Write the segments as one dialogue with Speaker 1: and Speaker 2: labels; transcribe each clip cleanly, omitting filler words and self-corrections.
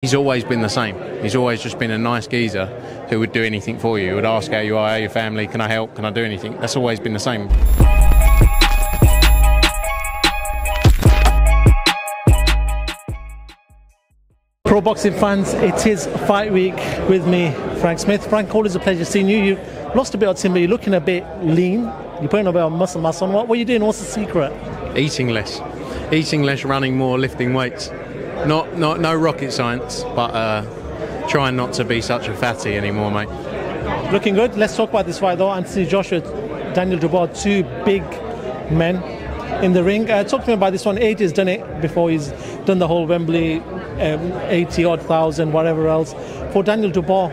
Speaker 1: He's always been the same. He's always just been a nice geezer who would do anything for you. He would ask how you are, how your family, can I help, can I do anything? That's always been the same.
Speaker 2: Pro boxing fans, it is fight week with me, Frank Smith. Frank, always a pleasure seeing you. You've lost a bit of timber, you're looking a bit lean, you're putting a bit of muscle mass on. What are you doing? What's the secret?
Speaker 1: Eating less, running more, lifting weights. No rocket science, but trying not to be such a fatty anymore, mate.
Speaker 2: Looking good. Let's talk about this fight though. Anthony Joshua, Daniel Dubois, two big men in the ring. Talk to me about this one. AJ has done it before. He's done the whole Wembley 80-odd thousand, whatever else. For Daniel Dubois,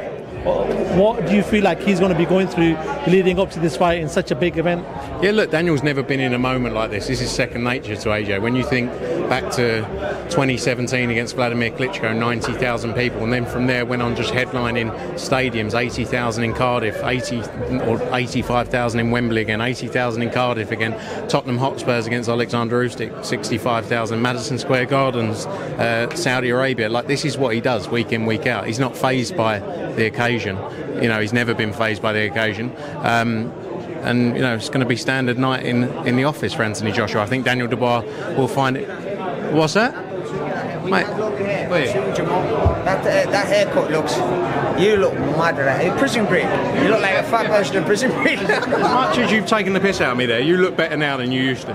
Speaker 2: what do you feel like he's going to be going through leading up to this fight in such a big event?
Speaker 1: Yeah, look, Daniel's never been in a moment like this. This is second nature to AJ. When you think back to 2017 against Vladimir Klitschko, 90,000 people, and then from there went on just headlining stadiums, 80,000 in Cardiff, 85,000 in Wembley again, 80,000 in Cardiff again, Tottenham Hotspurs against Alexander Usyk, 65,000, Madison Square Gardens, Saudi Arabia. Like, this is what he does week in, week out. He's not fazed by the occasion. You know, he's never been fazed by the occasion. And you know, it's going to be standard night in the office for Anthony Joshua. I think Daniel Dubois will find it. What's that, mate? Wait.
Speaker 3: That haircut looks. You look mad at it. Prison break. You look like a fat version of Prison break.
Speaker 1: As much as you've taken the piss out of me there, you look better now than you used to.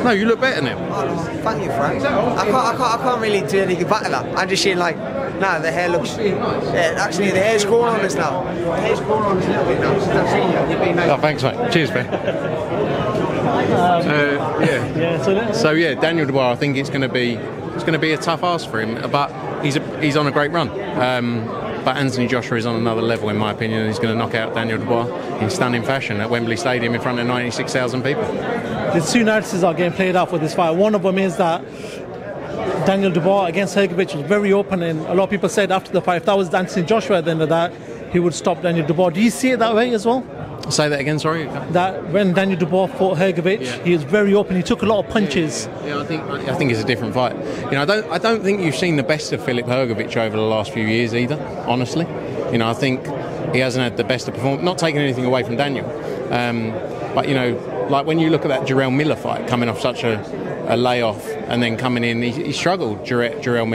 Speaker 1: No, you look better now.
Speaker 3: Oh, thank you, Frank. I can't really do anything back to that. I'm just saying, like, nah, the hair looks. Yeah, actually, the hair's growing on us now. The hair's growing on us a little bit now.
Speaker 1: Oh, thanks, mate. Cheers, man. So Daniel Dubois, I think it's going to be a tough ask for him, but he's on a great run. But Anthony Joshua is on another level, in my opinion, and he's going to knock out Daniel Dubois in stunning fashion at Wembley Stadium in front of 96,000 people.
Speaker 2: There's two narratives are getting played out for this fight. One of them is that Daniel Dubois against Hrgovic was very open, and a lot of people said after the fight, if that was Anthony Joshua at the end of that, he would stop Daniel Dubois. Do you see it that way as well?
Speaker 1: Say that again, sorry.
Speaker 2: That when Daniel Dubois fought Hrgovic, he was very open. He took a lot of punches.
Speaker 1: Yeah, I think it's a different fight. You know, I don't think you've seen the best of Filip Hrgovic over the last few years either. Honestly, you know, I think he hasn't had the best of performance. Not taking anything away from Daniel, but you know, like when you look at that Jarrell Miller fight, coming off such a layoff and then coming in, he struggled against Jarrell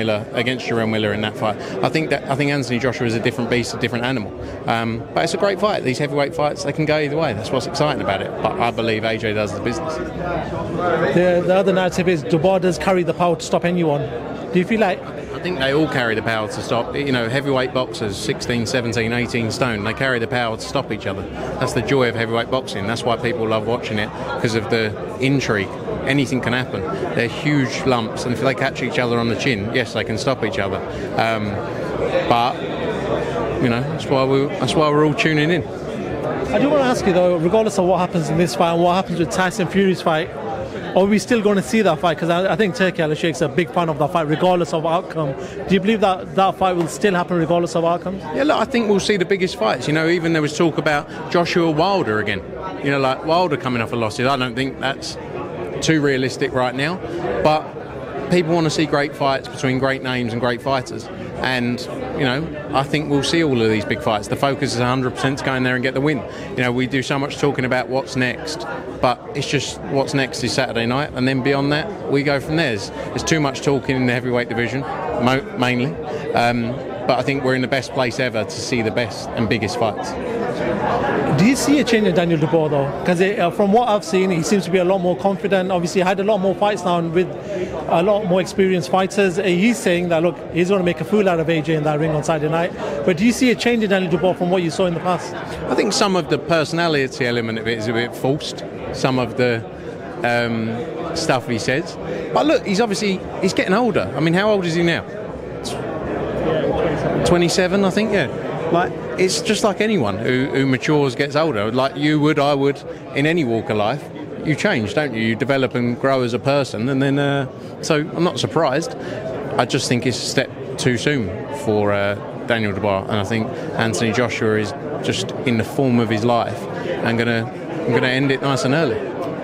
Speaker 1: Miller in that fight. I think Anthony Joshua is a different beast, a different animal. But it's a great fight. These heavyweight fights, they can go either way. That's what's exciting about it. But I believe AJ does the business.
Speaker 2: The other narrative is Dubois does carry the power to stop anyone. Do you feel like?
Speaker 1: I think they all carry the power to stop. You know, heavyweight boxers, 16, 17, 18 stone, they carry the power to stop each other. That's the joy of heavyweight boxing. That's why people love watching it, because of the intrigue. Anything can happen. They're huge lumps, and if they catch each other on the chin, yes, they can stop each other. But you know, that's why we're all tuning in.
Speaker 2: I do want to ask you though, regardless of what happens in this fight and what happens with Tyson Fury's fight, are we still going to see that fight? Because I think Turki Al-Sheikh's a big fan of that fight, regardless of outcome. Do you believe that fight will still happen regardless of outcomes?
Speaker 1: Yeah, look, I think we'll see the biggest fights. You know, even there was talk about Joshua Wilder again. You know, like Wilder coming off of losses. I don't think that's too realistic right now, but people want to see great fights between great names and great fighters, and you know, I think we'll see all of these big fights. The focus is 100% to go in there and get the win. You know, we do so much talking about what's next, but it's just what's next is Saturday night, and then beyond that we go from there. There's too much talking in the heavyweight division mainly, but I think we're in the best place ever to see the best and biggest fights.
Speaker 2: Do you see a change in Daniel Dubois though? Because from what I've seen, he seems to be a lot more confident. Obviously, he had a lot more fights now, and with a lot more experienced fighters. He's saying that, look, he's going to make a fool out of AJ in that ring on Saturday night. But do you see a change in Daniel Dubois from what you saw in the past?
Speaker 1: I think some of the personality element of it is a bit forced. Some of the stuff he says. But look, he's getting older. I mean, how old is he now? 27, I think, yeah. Like, it's just like anyone who matures, gets older. Like you would, I would, in any walk of life. You change, don't you? You develop and grow as a person, and then so I'm not surprised. I just think it's a step too soon for Daniel Dubois, and I think Anthony Joshua is just in the form of his life and gonna end it nice and early.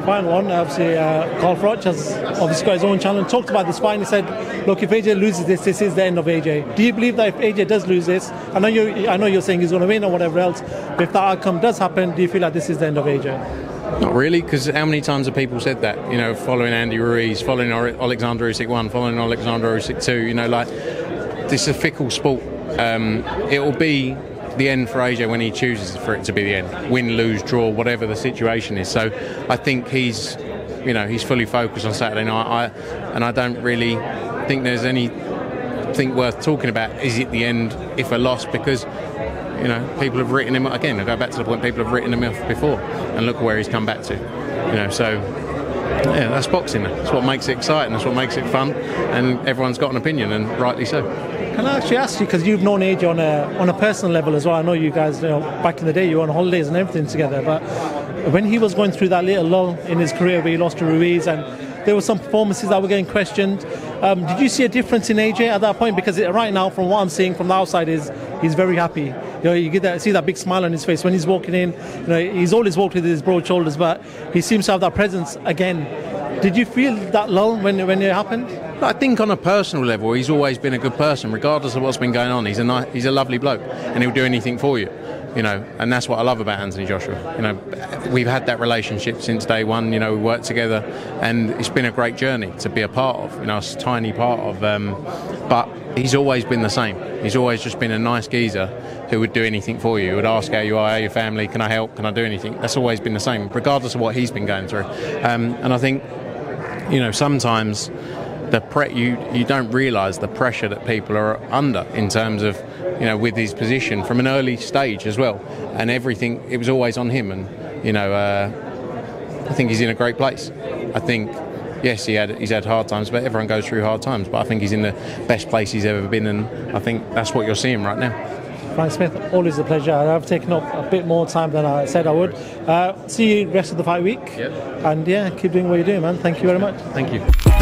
Speaker 2: final one. Obviously, Carl Froch has obviously got his own channel and talked about this fight. He said, look, if AJ loses this, this is the end of AJ. Do you believe that if AJ does lose this, I know you're saying he's going to win or whatever else, but if that outcome does happen, do you feel like this is the end of AJ?
Speaker 1: Not really, because how many times have people said that? You know, following Andy Ruiz, following Alexander Usyk 1, following Alexander Usyk 2. You know, like, this is a fickle sport. It will be the end for AJ when he chooses for it to be the end. Win, lose, draw, whatever the situation is. So I think he's fully focused on Saturday night. I don't really think there's anything worth talking about. Is it the end if a loss? Because, you know, people have written him, again, I go back to the point, people have written him off before, and look where he's come back to. You know, so yeah, that's boxing. That's what makes it exciting, that's what makes it fun, and everyone's got an opinion, and rightly so.
Speaker 2: Can I actually ask you, because you've known AJ on a personal level as well, I know you guys, you know, back in the day you were on holidays and everything together, but when he was going through that little lull in his career where he lost to Ruiz and there were some performances that were getting questioned, did you see a difference in AJ at that point? Because right now, from what I'm seeing from the outside, is he's very happy. You know, you see that big smile on his face when he's walking in. You know, he's always walked with his broad shoulders, but he seems to have that presence again. Did you feel that lull when it happened?
Speaker 1: I think on a personal level, he's always been a good person, regardless of what's been going on. He's a lovely bloke, and he'll do anything for you. You know, and that's what I love about Anthony Joshua. You know, we've had that relationship since day one. You know, we worked together, and it's been a great journey to be a part of. You know, a tiny part of. But he's always been the same. He's always just been a nice geezer who would do anything for you. Who would ask how you are, how your family, can I help, can I do anything? That's always been the same, regardless of what he's been going through. And I think, you know, sometimes you don't realise the pressure that people are under in terms of, you know, with his position from an early stage as well, and everything, it was always on him. And, you know, I think he's in a great place. I think, yes, he's had hard times, but everyone goes through hard times, but I think he's in the best place he's ever been, and I think that's what you're seeing right now.
Speaker 2: Frank Smith, always a pleasure. I've taken up a bit more time than I said I would. See you rest of the fight week.
Speaker 1: Yep.
Speaker 2: And yeah, keep doing what you're doing, man. Thank you very much.
Speaker 1: Thank you.